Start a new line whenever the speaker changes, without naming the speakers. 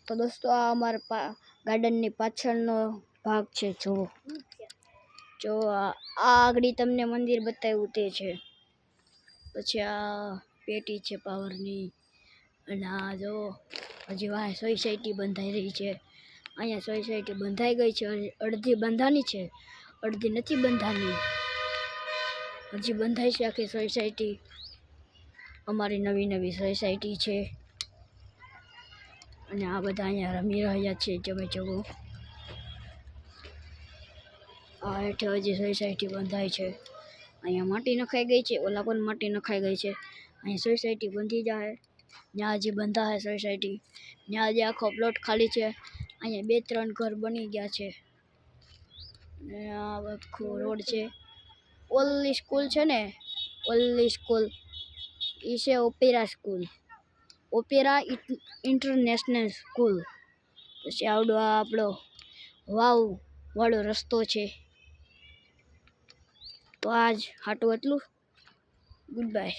તો દોસ્તો આ અમારા ગાર્ડનની પાછળનો ભાગ છે. જો આ આગળ તમને મંદિર બતાવ્યું તે છે. પછી આ પેટી છે પાવરની. અને આ જો હજી વાહ સોસાયટી બંધાઈ રહી છે. અહીંયા સોસાયટી બંધાઈ ગઈ છે, અડધી બંધાની છે, અડધી નથી બંધાની. હજી બંધાઈ છે આખી સોસાયટી. અમારી નવી સોસાયટી છે. અને આ બધા અહીંયા રમી રહ્યા છે. તમે જુઓ આ હેઠે હજી સોસાયટી બંધાય છે. અહીંયા માટી નખાઈ ગઈ છે, ઓલા પણ માટી નખાઈ ગઈ છે. અહીંયા સોસાયટી બંધી જાય. ત્યાં હજી બંધાય સોસાયટી. ત્યાં હજી આખો પ્લોટ ખાલી છે. અહીંયા 2-3 ઘર બની ગયા છે. અને આ આખો રોડ છે. ઓલી સ્કૂલ છે ને, ઓલી સ્કૂલ એ છે opera school, opera international school. પછી આવડો આપણો વાવ વાળો રસ્તો છે. તો આજ હાટું એટલું. Good bye.